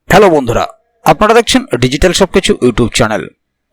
Hello বন্ধুরা, আপনারা দেখছেন ডিজিটাল সবকিছু ইউটিউব চ্যানেল।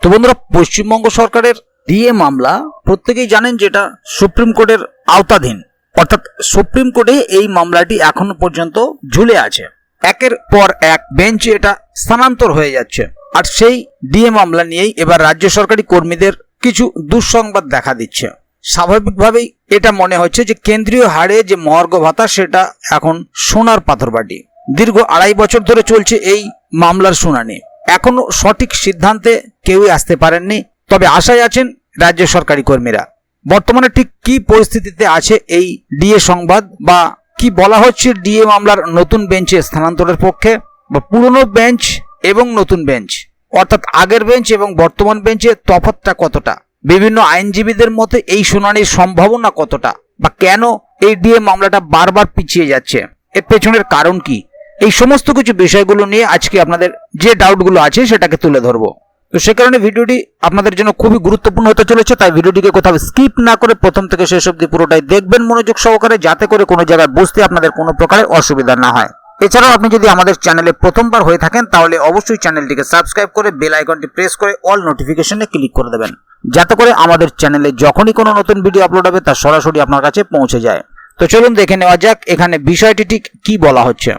তো বন্ধুরা, পশ্চিমবঙ্গ সরকারের ডিএ মামলা প্রত্যেকেই জানেন যেটা সুপ্রিম কোর্টের আওতাধীন, অর্থাৎ সুপ্রিম কোর্টে এই মামলাটি এখনো পর্যন্ত ঝুলে আছে। একের পর এক বেঞ্চে এটা স্থানান্তর হয়ে যাচ্ছে, আর সেই ডিএ মামলা নিয়েই এবার রাজ্য সরকারি কর্মীদের কিছু দুঃসংবাদ দেখা দিচ্ছে। স্বাভাবিকভাবেই এটা মনে হচ্ছে যে কেন্দ্রীয় হারে যে মহার্ঘ ভাতা সেটা এখন সোনার পাথরবাটি। দীর্ঘ 2.5 বছর ধরে চলছে এই মামলার শুনানি, এখনো সঠিক সিদ্ধান্তে কেউই আসতে পারেননি। তবে আশায় আছেন রাজ্য সরকারি কর্মীরা। বর্তমানে ঠিক কি পরিস্থিতিতে আছে এই ডিএ সংবাদ, বা কি বলা হচ্ছে ডিএ মামলার নতুন বেঞ্চে স্থানান্তরের পক্ষে, বা পুরনো বেঞ্চ এবং নতুন বেঞ্চ, অর্থাৎ আগের বেঞ্চ এবং বর্তমান বেঞ্চে তফাৎটা কতটা, বিভিন্ন আইনজীবীদের মতে এই শুনানির সম্ভাবনা কতটা, বা কেন এই ডিএ মামলাটা বারবার পিছিয়ে যাচ্ছে, এর পেছনের কারণ কি, এই সমস্ত কিছু বিষয়গুলো নিয়ে আজকে আপনাদের যে ডাউটগুলো আছে সেটাকে তুলে ধরবো। তো সে কারণে ভিডিওটি আপনাদের জন্য খুবই গুরুত্বপূর্ণ হতে চলেছে, তাই ভিডিওটিকে কোথাও স্কিপ না করে প্রথম থেকে শেষ অবধি পুরোটাই দেখবেন মনোযোগ সহকারে, যাতে করে কোনো জায়গায় বুঝতে আপনাদের কোনো প্রকারের অসুবিধা না হয়। এছাড়াও আপনি যদি আমাদের চ্যানেলে প্রথমবার হয়ে থাকেন তাহলে অবশ্যই চ্যানেলটিকে সাবস্ক্রাইব করে বেল আইকনটি প্রেস করে অল নোটিফিকেশনে ক্লিক করে দেবেন, যাতে করে আমাদের চ্যানেলে যখনই কোনো নতুন ভিডিও আপলোড হবে তা সরাসরি আপনার কাছে পৌঁছে যায়। তো চলুন দেখে নেওয়া যাক এখানে বিষয়টি ঠিক কি বলা হচ্ছে।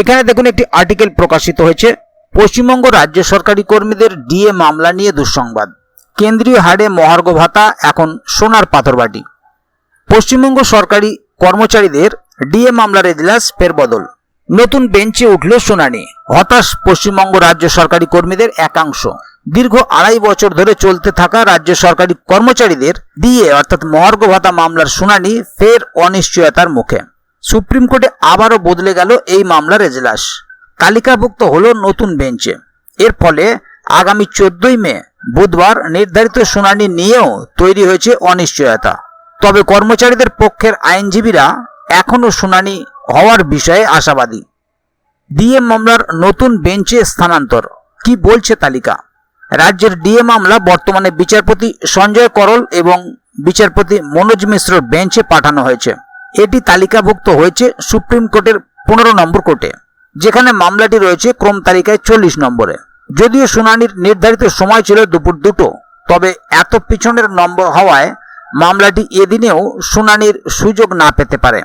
এখানে দেখুন একটি আর্টিকেল প্রকাশিত হয়েছে, পশ্চিমবঙ্গ রাজ্য সরকারি কর্মীদের ডিএ মামলা নিয়ে দুঃসংবাদ, কেন্দ্রীয় হারে মহার্ঘ ভাতা এখন সোনার পাথরবাটি। পশ্চিমবঙ্গ সরকারি কর্মচারীদের ডিএ মামলার এজলাস ফেরবদল, নতুন বেঞ্চে উঠল শুনানি, হতাশ পশ্চিমবঙ্গ রাজ্য সরকারি কর্মীদের একাংশ। দীর্ঘ 2.5 বছর ধরে চলতে থাকা রাজ্য সরকারি কর্মচারীদের ডিএ অর্থাৎ মহার্ঘ ভাতা মামলার শুনানি ফের অনিশ্চয়তার মুখে। সুপ্রিম কোর্টে আবারও বদলে গেল এই মামলার এজলাস, তালিকাভুক্ত হলো নতুন বেঞ্চে। এর ফলে আগামী 14ই মে বুধবার নির্ধারিত শুনানি নিয়েও তৈরি হয়েছে অনিশ্চয়তা। তবে কর্মচারীদের পক্ষের আইনজীবীরা এখনও শুনানি হওয়ার বিষয়ে আশাবাদী। ডিএ মামলার নতুন বেঞ্চে স্থানান্তর কি বলছে তালিকা? রাজ্যের ডিএ মামলা বর্তমানে বিচারপতি সঞ্জয় করল এবং বিচারপতি মনোজ মিশ্রর বেঞ্চে পাঠানো হয়েছে। এটি তালিকাভুক্ত হয়েছে সুপ্রিম কোর্টের 15 নম্বর কোর্টে, যেখানে মামলাটি রয়েছে ক্রম তালিকায় 40 নম্বরে। যদিও শুনানির নির্ধারিত সময় ছিল দুপুর 2টো, তবে এত পিছনের নম্বর হওয়ায় মামলাটি এদিনেও শুনানির সুযোগ না পেতে পারে।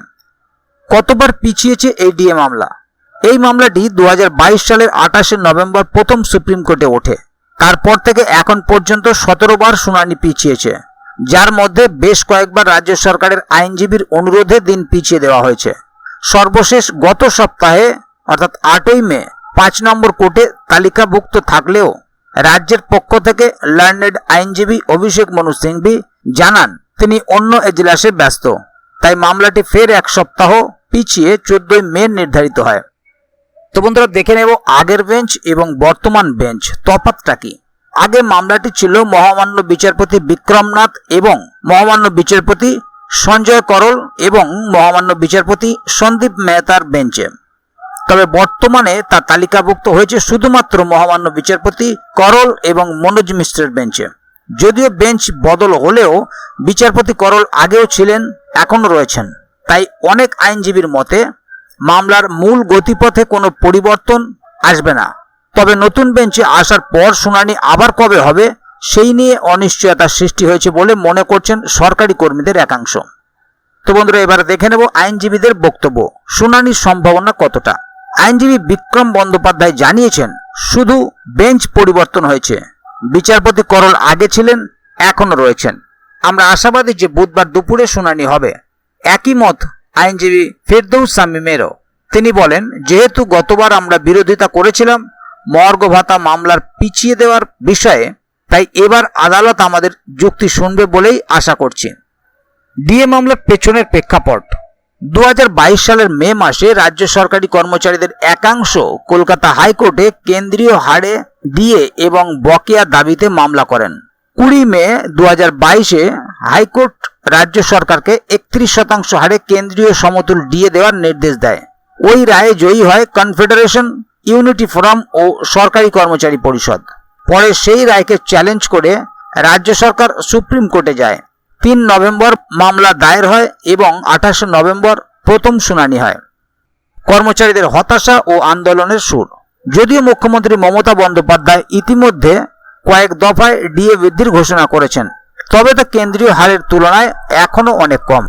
কতবার পিছিয়েছে এই ডিএ মামলা? এই মামলাটি 2022 সালের 28শে নভেম্বর প্রথম সুপ্রিম কোর্টে ওঠে। তারপর থেকে এখন পর্যন্ত 17 বার শুনানি পিছিয়েছে, যার মধ্যে বেশ কয়েকবার রাজ্য সরকারের আইনজীবীর অনুরোধে দিন পিছিয়ে দেওয়া হয়েছে। সর্বশেষ গত সপ্তাহে অর্থাৎ 8ই মে 5 নম্বর কোর্টে তালিকাভুক্ত থাকলেও রাজ্যের পক্ষ থেকে লার্নেড আইনজীবী অভিষেক মনু সিংভি জানান তিনি অন্য এজলাসে ব্যস্ত, তাই মামলাটি ফের 1 সপ্তাহ পিছিয়ে 14ই মে নির্ধারিত হয়। তো বন্ধুরা, দেখে নেব আগের বেঞ্চ এবং বর্তমান বেঞ্চ তফাৎটা কি। আগে মামলাটি ছিল মহামান্য বিচারপতি বিক্রমনাথ এবং মহামান্য বিচারপতি সঞ্জয় করল এবং মহামান্য বিচারপতি সন্দীপ মেহতার বেঞ্চে। তবে বর্তমানে তা তালিকাভুক্ত হয়েছে শুধুমাত্র মহামান্য বিচারপতি করল এবং মনোজ মিশ্রের বেঞ্চে। যদিও বেঞ্চ বদল হলেও বিচারপতি করল আগেও ছিলেন, এখনও রয়েছেন। তাই অনেক আইনজীবীর মতে মামলার মূল গতিপথে কোনো পরিবর্তন আসবে না। তবে নতুন বেঞ্চে আসার পর শুনানি আবার কবে হবে সেই নিয়ে অনিশ্চয়তার সৃষ্টি হয়েছে বলে মনে করছেন সরকারি কর্মীদের একাংশ। তো বন্ধুরা, এবার দেখে নেব আইনজীবীদের বক্তব্য, শুনানির সম্ভাবনা কতটা। আইনজীবী বিক্রম বন্দ্যোপাধ্যায় জানিয়েছেন শুধু বেঞ্চ পরিবর্তন হয়েছে, বিচারপতি করল আগে ছিলেন, এখনও রয়েছেন। আমরা আশাবাদী যে বুধবার দুপুরে শুনানি হবে। একই মত আইনজীবী ফেরদৌস শামীমেরও। তিনি বলেন, যেহেতু গতবার আমরা বিরোধিতা করেছিলাম মহার্ঘ ভাতা মামলার পিছিয়ে দেওয়ার বিষয়ে, তাই এবার আদালত আমাদের যুক্তি শুনবে বলেই আশা করছি। ডিএ মামলার পেছনের প্রেক্ষাপট: 2022 সালের মে মাসে রাজ্য সরকারি কর্মচারীদের একাংশ কলকাতা হাইকোর্টে কেন্দ্রীয় হারে ডিএ এবং বকেয়া দাবিতে মামলা করেন। 20 মে 2022-এ হাইকোর্ট রাজ্য সরকারকে 31% হারে কেন্দ্রীয় সমতুল ডিএ দেওয়ার নির্দেশ দেয়। ওই রায়ে জয়ী হয় কনফেডারেশন, ইউনিটি ফোরাম ও সরকারি কর্মচারী পরিষদ। পরে সেই রায়কে চ্যালেঞ্জ করে রাজ্য সরকার সুপ্রিম কোর্টে যায়। 3 নভেম্বর মামলা দায়ের হয় এবং 28 নভেম্বর প্রথম শুনানি হয়। কর্মচারীদের হতাশা ও আন্দোলনের সুর। যদিও মুখ্যমন্ত্রী মমতা বন্দ্যোপাধ্যায় ইতিমধ্যে কয়েক দফায় ডিএ বৃদ্ধির ঘোষণা করেছেন, তবে তা কেন্দ্রীয় হারের তুলনায় এখনও অনেক কম।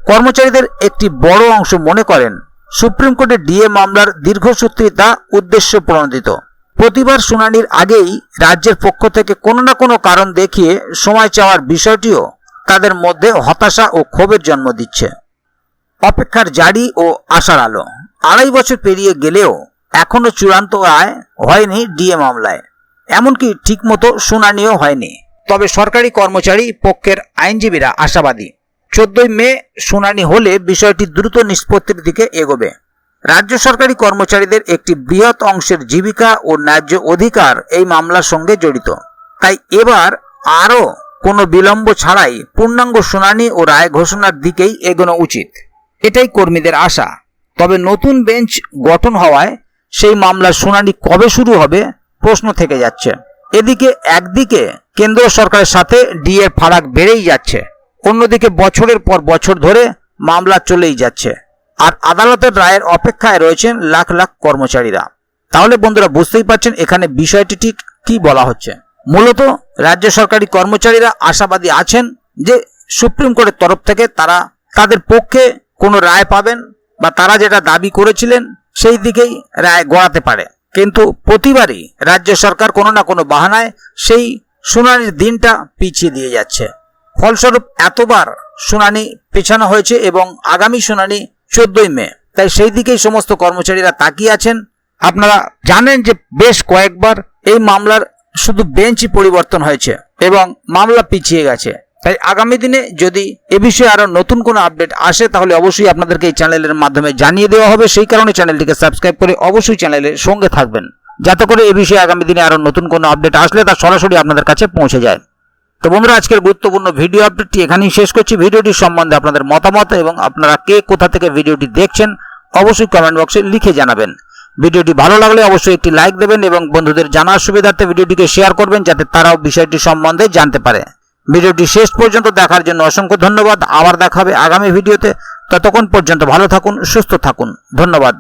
কর্মচারীদের একটি বড় অংশ মনে করেন সুপ্রিম কোর্টের ডিএ মামলার দীর্ঘসূত্রিতা উদ্দেশ্য প্রণোদিত। প্রতিবার শুনানির আগেই রাজ্যের পক্ষ থেকে কোনো না কোনো কারণ দেখিয়ে সময় চাওয়ার বিষয়টিও তাদের মধ্যে হতাশা ও ক্ষোভের জন্ম দিচ্ছে। অপেক্ষার জারি ও আশার আলো। 2.5 বছর পেরিয়ে গেলেও এখনো চূড়ান্ত রায় হয়নি ডিএ মামলায়, এমনকি ঠিকমতো শুনানিও হয়নি। তবে সরকারি কর্মচারী পক্ষের আইনজীবীরা আশাবাদী 14 মে শুনানি হলে বিষয়টি দ্রুত নিষ্পত্তির দিকে এগোবে। রাজ্য সরকারি কর্মচারীদের একটি বৃহৎ অংশের জীবিকা ও ন্যায্য অধিকার এই মামলার সঙ্গে জড়িত। তাই এবার আরও কোনো বিলম্ব ছাড়াই পূর্ণাঙ্গ শুনানি ও রায় ঘোষণার দিকেই এগোনো উচিত, এটাই কর্মীদের আশা। তবে নতুন বেঞ্চ গঠন হওয়ায় সেই মামলার শুনানি কবে শুরু হবে প্রশ্ন থেকে যাচ্ছে। এদিকে একদিকে কেন্দ্র সরকারের সাথে ডিএর ফারাক বেড়েই যাচ্ছে, অন্যদিকে বছরের পর বছর ধরে মামলা চলেই যাচ্ছে, আর আদালতের রায়ের অপেক্ষায় রয়েছেন লাখ লাখ কর্মচারীরা। তাহলে বন্ধুরা বুঝতেই পারছেন এখানে বিষয়টি ঠিক কি বলা হচ্ছে। মূলত রাজ্য সরকারি কর্মচারীরা আশাবাদী আছেন যে সুপ্রিম কোর্টের তরফ থেকে তারা তাদের পক্ষে কোনো রায় পাবেন বা তারা যেটা দাবি করেছিলেন সেই দিকেই রায় গড়াতে পারে। কিন্তু প্রতিবারই রাজ্য সরকার কোনো না কোনো বাহানায় সেই শুনানির দিনটা পিছিয়ে দিয়ে যাচ্ছে। ফলস্বরূপ এতবার শুনানি পেছানো হয়েছে এবং আগামী শুনানি 14 মে। তাই সেই দিকেই সমস্ত কর্মচারীরা তাকিয়ে আছেন। আপনারা জানেন যে বেশ কয়েকবার এই মামলার শুধু বেঞ্চই পরিবর্তন হয়েছে এবং মামলা পিছিয়ে গেছে। তাই আগামী দিনে যদি এ বিষয়ে আরো নতুন কোনো আপডেট আসে তাহলে অবশ্যই আপনাদেরকে এই চ্যানেলের মাধ্যমে জানিয়ে দেওয়া হবে। সেই কারণে চ্যানেলটিকে সাবস্ক্রাইব করে অবশ্যই চ্যানেলের সঙ্গে থাকবেন, যাতে করে এ বিষয়ে আগামী দিনে আরো নতুন কোনো আপডেট আসলে তা সরাসরি আপনাদের কাছে পৌঁছে যায়। তো বন্ধুরা, আজকের গুরুত্বপূর্ণ ভিডিও আপডেটটি এখানেই শেষ করছি। ভিডিওটি সম্বন্ধে আপনাদের মতামত এবং আপনারা কে কোথা থেকে ভিডিওটি দেখছেন অবশ্যই কমেন্ট বক্সে লিখে জানাবেন। ভিডিওটি ভালো লাগলে অবশ্যই একটি লাইক দেবেন এবং বন্ধুদের জানার সুবিধার্থে ভিডিওটিকে শেয়ার করবেন, যাতে তারাও বিষয়টি সম্বন্ধে জানতে পারে। ভিডিওটি শেষ পর্যন্ত দেখার জন্য অসংখ্য ধন্যবাদ। আবার দেখা হবে আগামী ভিডিওতে। ততক্ষণ পর্যন্ত ভালো থাকুন, সুস্থ থাকুন। ধন্যবাদ।